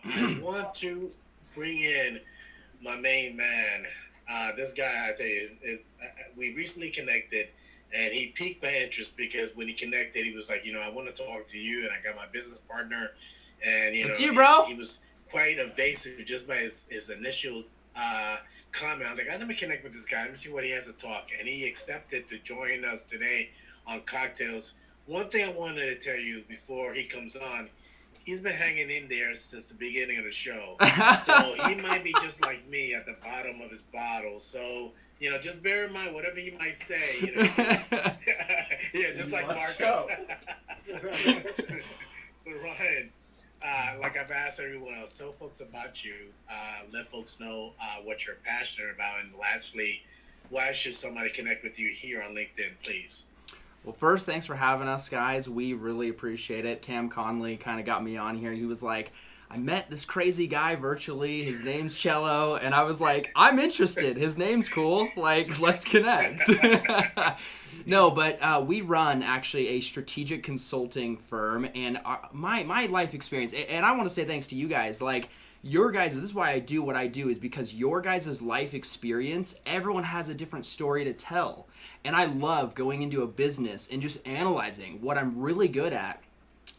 I want to bring in my main man. This guy, I tell you, we recently connected, and he piqued my interest because when he connected, he was like, I want to talk to you, and I got my business partner, and That's you, bro. he was quite evasive just by his initial uh, comment. I was like, let me connect with this guy. Let me see what he has to talk, and he accepted to join us today on Cocktails. One thing I wanted to tell you before he comes on, he's been hanging in there since the beginning of the show. So he might be just like me at the bottom of his bottle. So, just bear in mind whatever he might say, yeah, just like Marco. So, Ryan, like I've asked everyone else, tell folks about you. Let folks know what you're passionate about. And lastly, why should somebody connect with you here on LinkedIn, please? Well, first, thanks for having us, guys. We really appreciate it. Cam Conley kind of got me on here. He was like, I met this crazy guy virtually. His name's Chello. And I was like, I'm interested. His name's cool. Like, let's connect. No, but we run actually a strategic consulting firm. And my life experience, and I want to say thanks to you guys. Like, your guys, this is why I do what I do, is because your guys' life experience, everyone has a different story to tell. And I love going into a business and just analyzing. What I'm really good at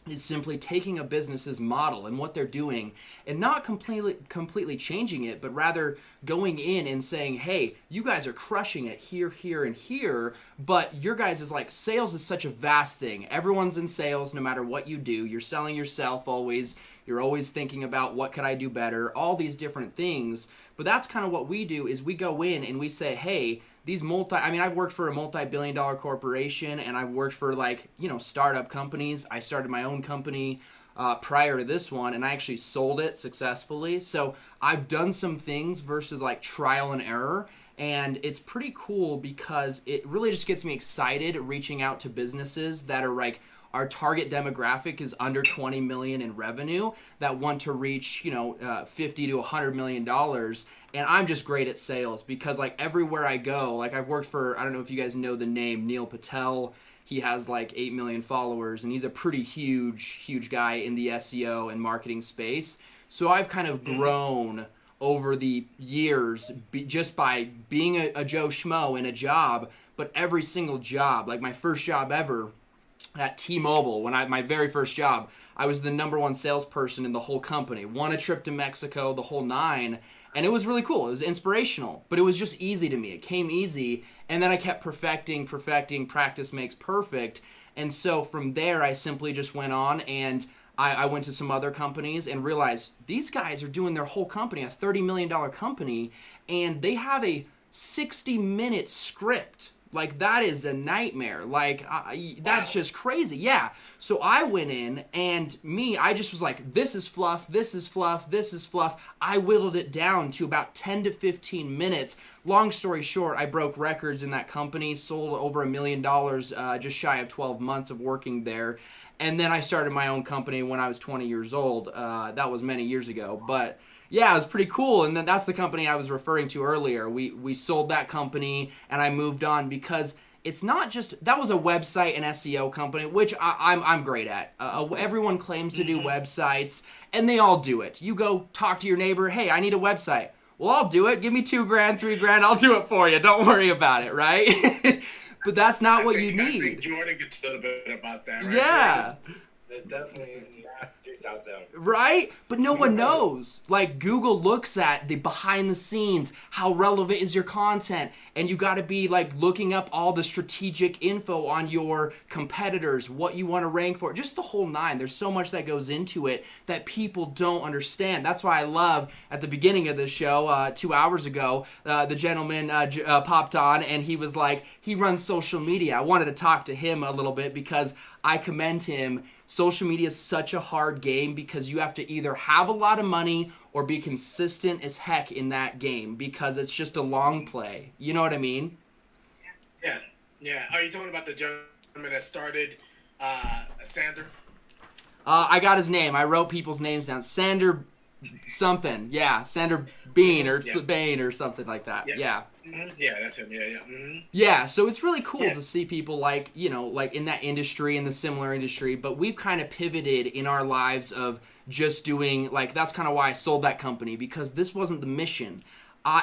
is simply taking a business's model and what they're doing and not completely changing it, but rather going in and saying, hey, you guys are crushing it here, here, and here, but your guys is like, sales is such a vast thing. Everyone's in sales no matter what you do. You're selling yourself always. You're always thinking about what could I do better, all these different things. But that's kind of what we do, is we go in and we say, hey, I've worked for a multi-billion-dollar corporation, and I've worked for startup companies. I started my own company prior to this one, and I actually sold it successfully. So I've done some things versus like trial and error, and it's pretty cool because it really just gets me excited reaching out to businesses that are like, our target demographic is under 20 million in revenue that want to reach, 50 to 100 million dollars. And I'm just great at sales because like everywhere I go, like I've worked for, I don't know if you guys know the name Neil Patel. He has like 8 million followers, and he's a pretty huge guy in the SEO and marketing space. So I've kind of grown over the years just by being a Joe Schmo in a job, but every single job, like my first job ever, at T-Mobile, my very first job, I was the number one salesperson in the whole company. Won a trip to Mexico, the whole nine, and it was really cool. It was inspirational, but it was just easy to me. It came easy, and then I kept perfecting. Practice makes perfect, and so from there, I simply just went on, and I went to some other companies and realized these guys are doing their whole company, a $30 million company, and they have a 60-minute script. Like, that is a nightmare. Like, that's just crazy. Yeah. So I went in, and I just was like, this is fluff, this is fluff, this is fluff. I whittled it down to about 10 to 15 minutes. Long story short, I broke records in that company, sold over $1 million just shy of 12 months of working there. And then I started my own company when I was 20 years old. That was many years ago. But yeah, it was pretty cool. And then that's the company I was referring to earlier. We sold that company, and I moved on because it's not just, that was a website and SEO company, which I'm great at. Everyone claims to do websites, and they all do it. You go talk to your neighbor, hey, I need a website. Well, I'll do it. Give me $2,000, $3,000. I'll do it for you. Don't worry about it, right? But that's not what you need. I think Jordan gets a little bit about that, right? Yeah. There's definitely nasties out there. Right? But no one knows. Like, Google looks at the behind the scenes, how relevant is your content, and you got to be like looking up all the strategic info on your competitors, what you want to rank for, just the whole nine. There's so much that goes into it that people don't understand. That's why I love at the beginning of the show 2 hours ago, the gentleman popped on, and he was like, he runs social media. I wanted to talk to him a little bit because I commend him. Social media is such a hard game because you have to either have a lot of money or be consistent as heck in that game because it's just a long play. You know what I mean? Yeah. Yeah. Are you talking about the gentleman that started Sander? I got his name. I wrote people's names down. Sander something. Yeah. Sander Bean or Bain or something like that. Yeah. Yeah, that's him. Yeah, yeah. Yeah, so it's really cool Yeah. to see people like, like in that industry, in the similar industry, but we've kind of pivoted in our lives of just doing, like, that's kind of why I sold that company, because this wasn't the mission.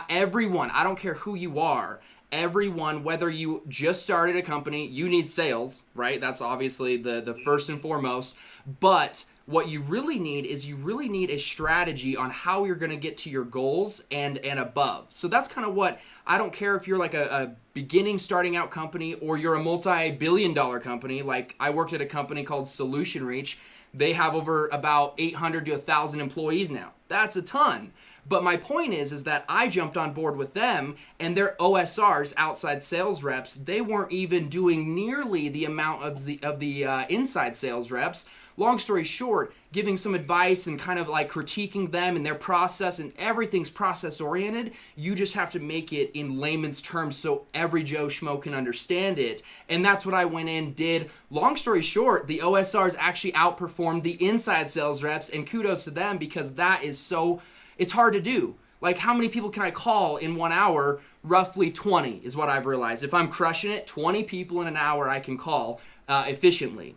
Everyone, I don't care who you are, everyone, whether you just started a company, you need sales, right? That's obviously the first and foremost, but what you really need is you really need a strategy on how you're going to get to your goals and above. So that's kind of what, I don't care if you're like a beginning starting out company or you're a multi-billion-dollar company. Like I worked at a company called Solution Reach. They have over about 800 to 1,000 employees now. That's a ton. But my point is that I jumped on board with them, and their OSRs, outside sales reps, they weren't even doing nearly the amount of the inside sales reps. Long story short, giving some advice and kind of like critiquing them and their process, and everything's process oriented. You just have to make it in layman's terms so every Joe Schmo can understand it. And that's what I went in, did. Long story short, the OSRs actually outperformed the inside sales reps, and kudos to them, because that is so, it's hard to do. Like, how many people can I call in 1 hour? Roughly 20 is what I've realized. If I'm crushing it, 20 people in an hour I can call efficiently.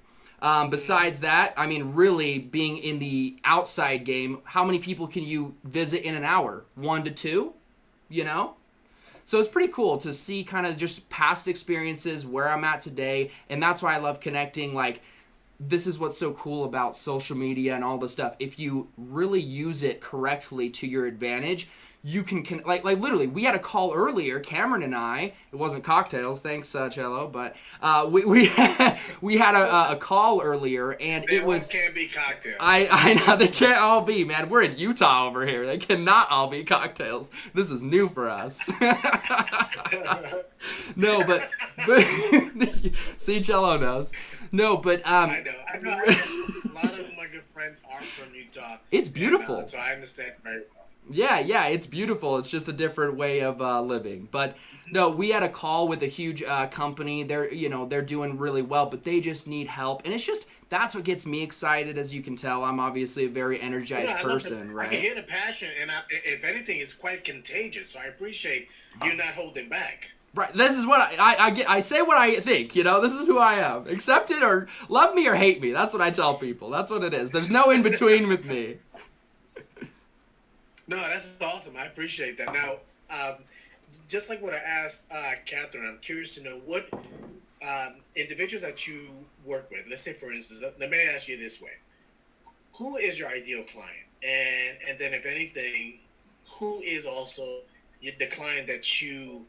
Besides that, I mean, really being in the outside game, how many people can you visit in an hour? 1 to 2, you know? So it's pretty cool to see kind of just past experiences, where I'm at today, and that's why I love connecting. Like, this is what's so cool about social media and all this stuff. If you really use it correctly to your advantage, you can like literally, we had a call earlier, Cameron and I. It wasn't cocktails, thanks, Chello, but we had a call earlier, and They it was. can't be cocktails. I know they can't all be, man. We're in Utah over here. They cannot all be cocktails. This is new for us. No, but see, Cello knows. No, but I know. A lot of my good friends are from Utah. It's beautiful. And, so I understand very well. Yeah, it's beautiful. It's just a different way of living. But no, we had a call with a huge company. They're doing really well, but they just need help, and it's just. That's what gets me excited, as you can tell. I'm obviously a very energized person, right? I can hear the passion, and if anything, it's quite contagious. So I appreciate you not holding back. Right. This is what I say what I think. This is who I am. Accept it or love me or hate me. That's what I tell people. That's what it is. There's no in between with me. No, that's awesome. I appreciate that. Now, just like what I asked Catherine, I'm curious to know what individuals that you work with. Let's say, for instance, let me ask you this way: who is your ideal client? And then, if anything, who is also the client that you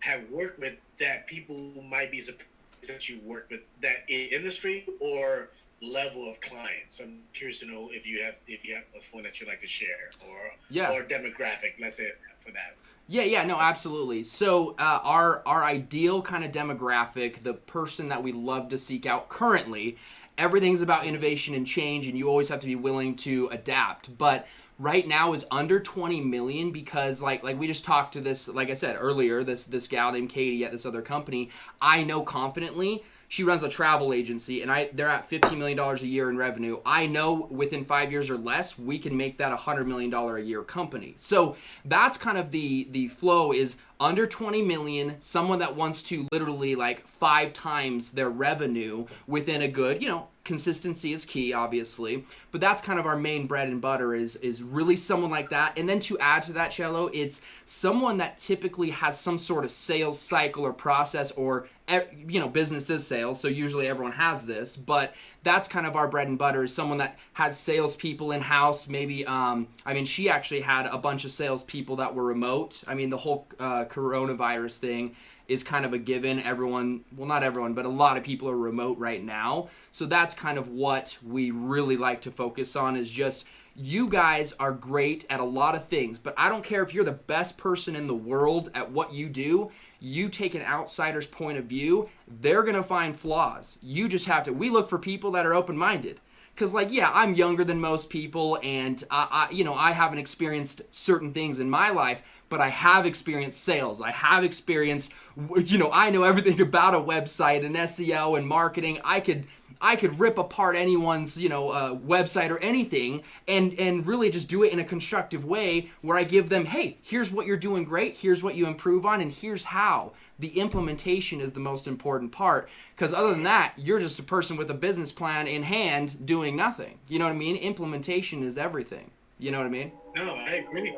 have worked with that people might be surprised that you work with, that industry or level of clients? So I'm curious to know if you have a one that you'd like to share, or demographic. Let's say for that. Yeah, no, absolutely. So our ideal kind of demographic, the person that we love to seek out currently, everything's about innovation and change, and you always have to be willing to adapt. But right now is under 20 million, because like we just talked to this, like I said earlier, this gal named Katie at this other company. I know confidently she runs a travel agency, and they're at $15 million a year in revenue. I know within 5 years or less, we can make that a $100 million a year company. So that's kind of the flow, is under 20 million, someone that wants to literally like 5 times their revenue within a good, consistency is key, obviously, but that's kind of our main bread and butter, is really someone like that. And then to add to that, Chello, it's someone that typically has some sort of sales cycle or process, or business is sales, so usually everyone has this, but that's kind of our bread and butter, is someone that has salespeople in-house. Maybe, she actually had a bunch of salespeople that were remote. I mean, the whole coronavirus thing is kind of a given. Everyone, well, not everyone, but a lot of people are remote right now. So that's kind of what we really like to focus on, is just, you guys are great at a lot of things, but I don't care if you're the best person in the world at what you do. You take an outsider's point of view, they're going to find flaws. You just have to, we look for people that are open-minded. Because, I'm younger than most people, and I haven't experienced certain things in my life, but I have experienced sales. I have experienced, I know everything about a website and SEO and marketing. I could rip apart anyone's, website or anything and really just do it in a constructive way where I give them, hey, here's what you're doing great, here's what you improve on, and here's how. The implementation is the most important part, because other than that, you're just a person with a business plan in hand doing nothing. You know what I mean? Implementation is everything. You know what I mean? No, I agree.